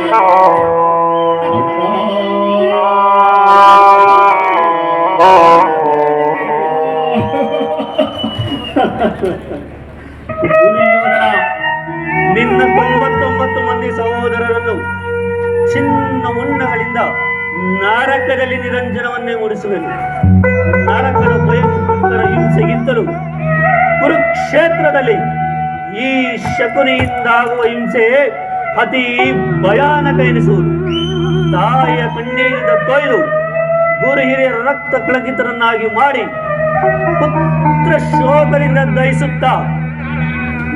ದುರ್ಯೋಧನ, ನಿನ್ನ 99 ಮಂದಿ ಸಹೋದರರನ್ನು ಚಿನ್ನ ಮುನ್ನಗಳಿಂದ ನರಕದಲ್ಲಿ ನಿರಂಜನವನ್ನೇ ಮೂಡಿಸುವೆನು. ನರಕದ ಭಯಂಕರ ಹಿಂಸೆಗಿಂತಲೂ ಕುರುಕ್ಷೇತ್ರದಲ್ಲಿ ಈ ಶಕುನಿಯಿಂದಾಗುವ ಹಿಂಸೆ ಅತಿ ಭಯಾನಕ ಎನಿಸುವುದು. ತಾಯಿಯ ಕಣ್ಣೀರಿದ ತೊಯ್ದು ಗುರು ಹಿರಿಯರ ರಕ್ತ ಕಳಂಕಿತರನ್ನಾಗಿ ಮಾಡಿ ಪುತ್ರ ಶೋಕದಿಂದ ದಹಿಸುತ್ತಾ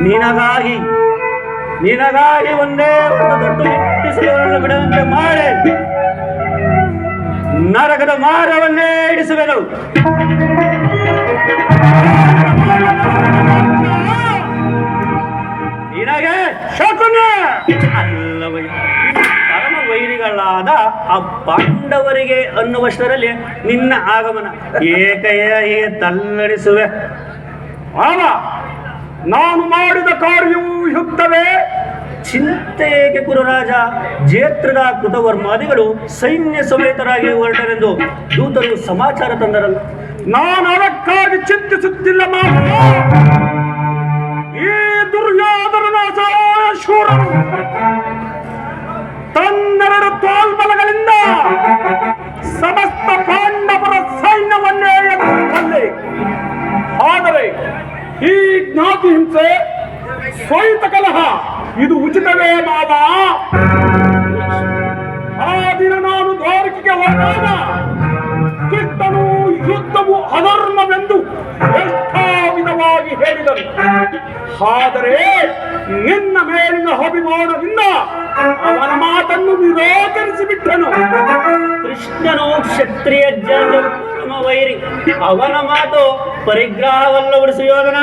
ನಿನಗಾಗಿ ಒಂದೇ ಒಂದು ದೊಡ್ಡ ಇಟ್ಟಿಸುವವರನ್ನು ಬಿಡುವಂತೆ ಮಾಡಿ ನರಕದ ಮಾರ್ಗವನ್ನೇ ಇಡಿಸುವೆನು. ನಿನಗೆ ಶಕುನ ಅಲ್ಲವಯ್ಯ, ಪರಮ ವೈರಿಗಳಾದ ಆ ಪಾಂಡವರಿಗೆ ಅನ್ನುವಷ್ಟರಲ್ಲಿ ನಿನ್ನ ಆಗಮನ ಏಕೈಗೆ ತಲ್ಲಡಿಸುವೆ. ಆಗ ನಾನು ಮಾಡಿದ ಕಾರ್ಯವು ಯುಕ್ತವೇ? ಚಿಂತೆಗೆ ಕುರುರಾಜ, ಜೇತ್ರದ ಕೃತವರ್ಮಾದಿಗಳು ಸೈನ್ಯ ಸಮೇತರಾಗಿ ಹೊರಟರೆಂದು ದೂತರು ಸಮಾಚಾರ ತಂದರಲ್ಲ. ನಾನು ಅದಕ್ಕಾಗಿ ಚಿಂತಿಸುತ್ತಿಲ್ಲ ಮಾಮ. ಈ ದುರ್ಯೋಧನನ ಶೂರನು ತನ್ನೆರಡು ತೋಳ್ಬಲಗಳಿಂದ ಸಮಸ್ತ ಪಾಂಡವರ ಸೈನ್ಯವನ್ನೇ ಎದುರಿಸಬಲ್ಲೆ. ಆದರೆ ಈ ಜ್ಞಾತಿ ಹಿಂಸೆ, ಸ್ವೈತ ಕಲಹ ಇದು ಉಚಿತವೇ ಮಾವ? ಆ ದಿನ ನಾನು ದ್ವಾರಕೆಗೆ ಹೋದಾಗ ಕೃಷ್ಣನು ಯುದ್ಧವು ಅಧರ್ಮವೆಂದು ಎಷ್ಟೋ ವಿಧವಾಗಿ ಹೇಳಿದನು. ಆದರೆ ನಿನ್ನ ಮೇಲಿನ ಅಭಿಮಾನದಿಂದ ಅವನ ಮಾತನ್ನು ನಿರಾಕರಿಸಿಬಿಟ್ಟನು. ಕೃಷ್ಣನು ಕ್ಷತ್ರಿಯ ಜನ್ಮ ವೈರಿ, ಅವನ ಮಾತು ಪರಿಗ್ರಹವಲ್ಲ ಸುಯೋಧನ.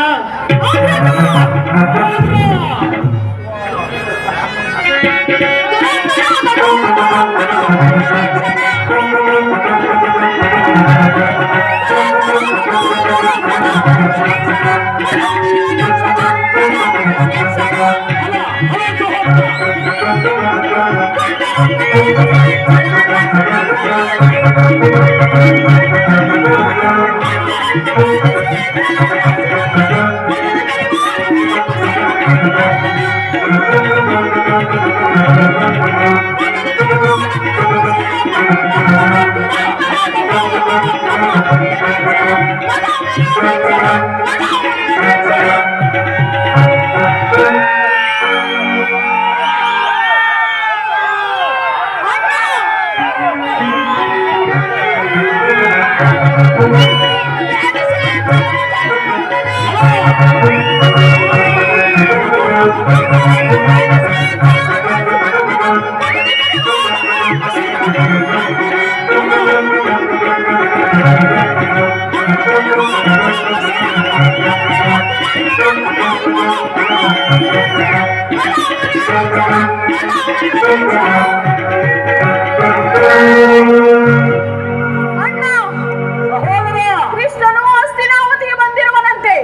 ಕೃಷ್ಣನು ಹಸ್ತಿನಾವತಿಗೆ ಬಂದಿರುವನಂತೆ.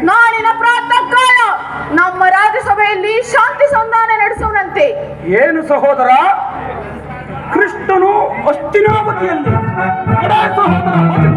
ನಾಳಿನ ಪ್ರಾತಃ ಕಾಲ ನಮ್ಮ ರಾಜ್ಯಸಭೆಯಲ್ಲಿ ಶಾಂತಿ ಸಂಧಾನ ನಡೆಸುವನಂತೆ. ಏನು ಸಹೋದರ, ಕೃಷ್ಣನು ಹಸ್ತಿನಾವತಿಯಲ್ಲಿ? ಸಹೋದರ